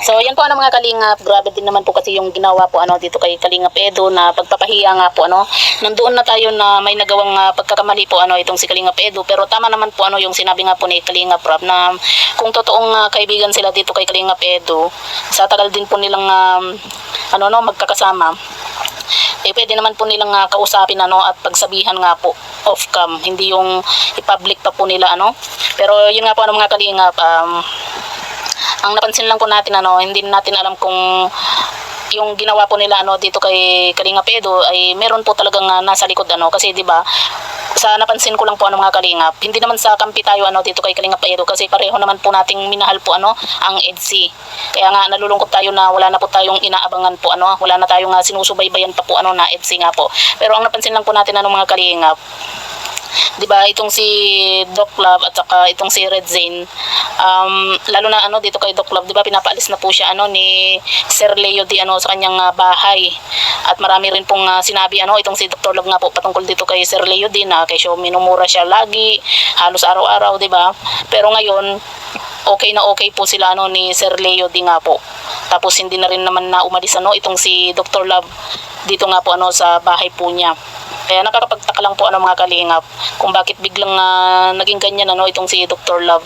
So yan po mga kalingap, grabe din naman po kasi yung ginawa po dito kay Kalingap Edo na pagpapahiya nga po nandoon na tayo na may nagawang pagkakamali po itong si Kalingap Edo, pero tama naman po yung sinabi nga po ni Kalingap Rob na kung totoong kaibigan sila dito kay Kalingap Edo, sa tagal din po nilang magkakasama, pwede naman po nilang kausapin at pagsabihan nga po off cam, hindi yung i-public pa po nila pero yun nga po mga kalingap, ang napansin lang po natin hindi natin alam kung yung ginawa po nila dito kay Kalingap Edo ay meron po talagang nasa likod kasi 'di ba, sa napansin ko lang po mga kalingap, hindi naman sa kampi tayo dito kay Kalingap Edo kasi pareho naman po nating minahal po ang EDSI. Kaya nga nalulungkot tayo na wala na po tayong inaabangan po wala na tayong sinusubaybayan pa po na EDSI nga po. Pero ang napansin lang po natin mga kalingap, 'di ba, itong si Doc Love at saka itong si Red Zane, lalo na dito kay Doc Love, 'di ba, pinapaalis na po siya ni Sir Leo di sa kanyang bahay. At marami rin pong sinabi itong si Dr. Love nga po patungkol dito kay Sir Leo din na kay minumura siya lagi, halos araw-araw, 'di ba? Pero ngayon okay na okay po sila ni Sir Leo di nga po. Tapos hindi na rin naman na umalis itong si Dr. Love dito nga po sa bahay po niya. Kaya nakakapagtaka lang po mga kalingap kung bakit biglang naging ganyan itong si Dr. Love.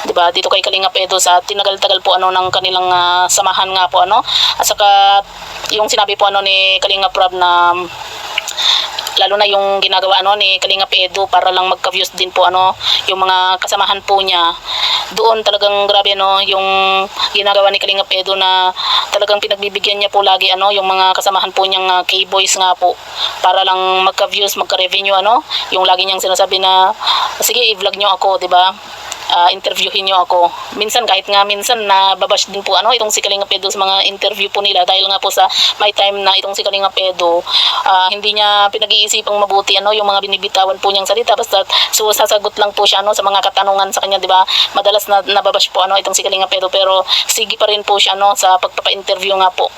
'Di ba? Dito kay Kalingap Edo sa tinagal-tagal po ng kanilang samahan nga po at saka yung sinabi po ni Kalingap Rob na lalo na yung ginagawa ni Kalingap Edo para lang magka-views din po yung mga kasamahan po niya. Doon talagang grabe yung ginagawa ni Kalingap Edo na talagang pinagbibigyan niya po lagi yung mga kasamahan po niyang K-boys nga po para lang magka-views, magka-revenue yung lagi niyang sinasabi na sige i-vlog niyo ako, 'di ba? Interviewin niyo ako. Minsan kahit nga minsan na babash din po itong si Kalingap Edo sa mga interview po nila dahil nga po sa may time na itong si Kalingap Edo hindi niya pinag-iisipang mabuti yung mga binibitawan po niyang salita, basta sasagot lang po siya sa mga katanungan sa kanya, 'di ba? Madalas na nababash po itong si Kalingap Edo, pero sige pa rin po siya sa pagpapa-interview nga po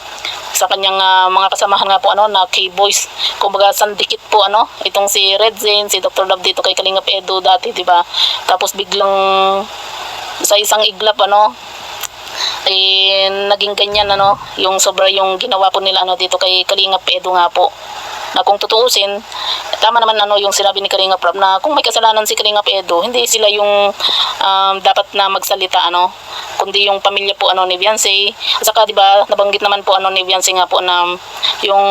sa kanyang mga kasamahan nga po na K-boys. Kumbaga sandikit po itong si Red Zane, si Dr. Love dito kay Kalingap Edo dati, 'di ba? Tapos biglang sa isang iglap naging ganyan yung sobra yung ginawa po nila dito kay Kalingap Edo nga po. Na kung tutuusin, tama naman yung sinabi ni Kalingap Rob na kung may kasalanan si Kalingap Edo, hindi sila yung dapat na magsalita kundi yung pamilya po ni Beyonce. At saka 'di ba, nabanggit naman po ni Beyonce nga po na yung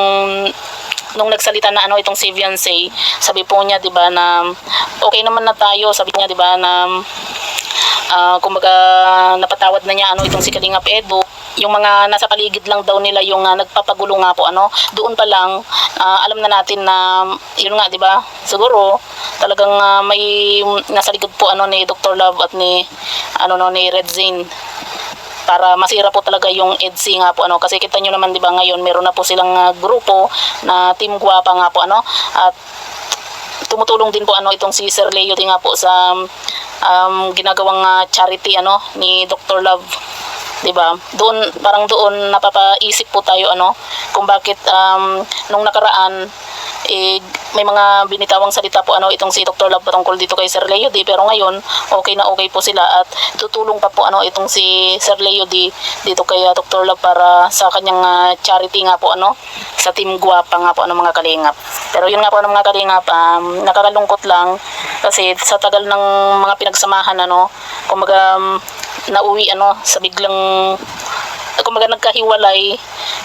nung nagsalita na itong si Beyonce, sabi po niya 'di ba na okay naman na tayo, sabi niya 'di ba na kumbaga napatawad na niya itong si Kalingap Edo. Yung mga nasa paligid lang daw nila yung nagpapagulo nga po doon pa lang alam na natin na yun nga 'di ba, siguro talagang may nasa likod po ni Dr. Love at ni ni Red Zane para masira po talaga yung EDSI nga po kasi kita nyo naman 'di ba, ngayon meron na po silang grupo na Team Guwapa nga po at tumutulong din po itong si Sir Leo din nga po sa ginagawang charity ni Dr. Love, 'di ba? Doon napapaisip po tayo kung bakit nung nakaraan may mga binitawang salita po itong si Dr. Love patungkol dito kay Sir Leo D, pero ngayon okay na okay po sila at tutulong pa po itong si Sir Leo D dito kay Dr. Love para sa kanyang charity nga po sa Team Guwapa nga po mga kalingap. Pero yun nga po mga kalingap, nakakalungkot lang kasi sa tagal ng mga pinagsamahan kumbaga nauwi sa biglang kumbaga nagkahiwalay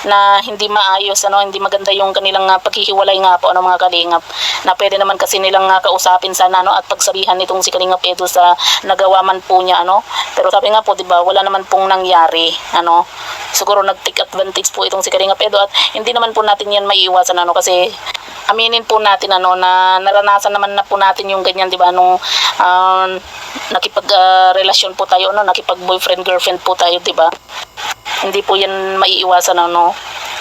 na hindi maayos hindi maganda yung kanilang paghihiwalay nga po mga kalingap, na pwede naman kasi nilang kausapin sana at pagsabihan nitong si Kalingap Edo sa nagawa man po niya pero sabi nga po 'di ba, wala naman pong nangyari siguro nag-take advantage po itong si Kalingap Edo at hindi naman po natin yan maiiwasan kasi aminin po natin na naranasan naman na po natin yung ganyan 'di ba, nung nakipag-relasyon po tayo nakipag boyfriend girlfriend po tayo 'di ba. Hindi po yan maiiwasan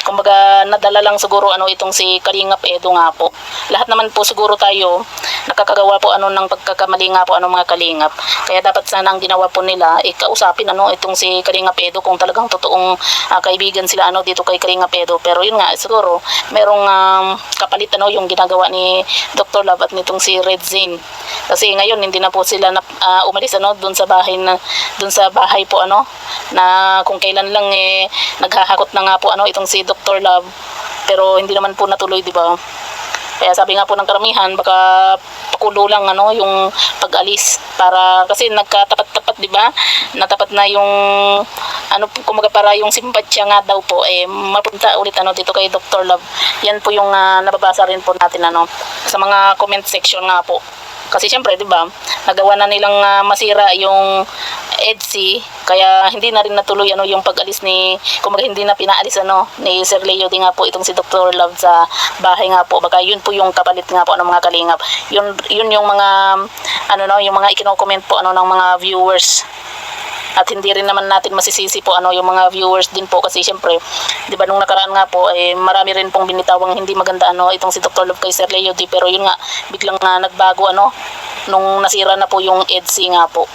kumbaga nadala lang siguro itong si Kalingap Edo nga po. Lahat naman po siguro tayo nakakagawa po ano ng pagkakamali nga po ano mga kalingap. Kaya dapat sana ang ginawa po nila kausapin ano itong si Kalingap Edo kung talagang totoong kaibigan sila ano dito kay Kalingap Edo. Pero yun nga siguro merong kapalit ano yung ginagawa ni Dr. Love at nitong si Red Zane. Kasi ngayon hindi na po sila umalis ano doon sa bahay po ano na kung kailan lang naghahakot na nga po ano itong si Dr. Love, pero hindi naman po natuloy, di ba? Kaya sabi nga po ng karamihan baka pakulo lang ano yung pag-alis para kasi nagkatapat-tapat, di ba? Natapat na yung ano kumaga para yung simpatsya nga daw po mapunta ulit ano dito kay Dr. Love. Yan po yung nababasa rin po natin ano sa mga comment section nga po. Kasi syempre, 'di ba? Nagawa na nilang masira yung EDSI, kaya hindi na rin natuloy ano yung pag-alis ni kumaga hindi na pinaalis ano ni Sir Leo din nga po itong si Dr. Love sa bahay nga po. Baka yun po yung kapalit nga po ng mga kalingap. Yun yung mga ano no, yung mga ikino-comment po ano ng mga viewers. At hindi rin naman natin masisisi po ano yung mga viewers din po kasi syempre 'di ba nung nakaraan nga po marami rin pong binitawang hindi maganda ano itong si Dr. Love kay Sir Leo D, pero yun nga biglang nagbago ano nung nasira na po yung EDSI nga po.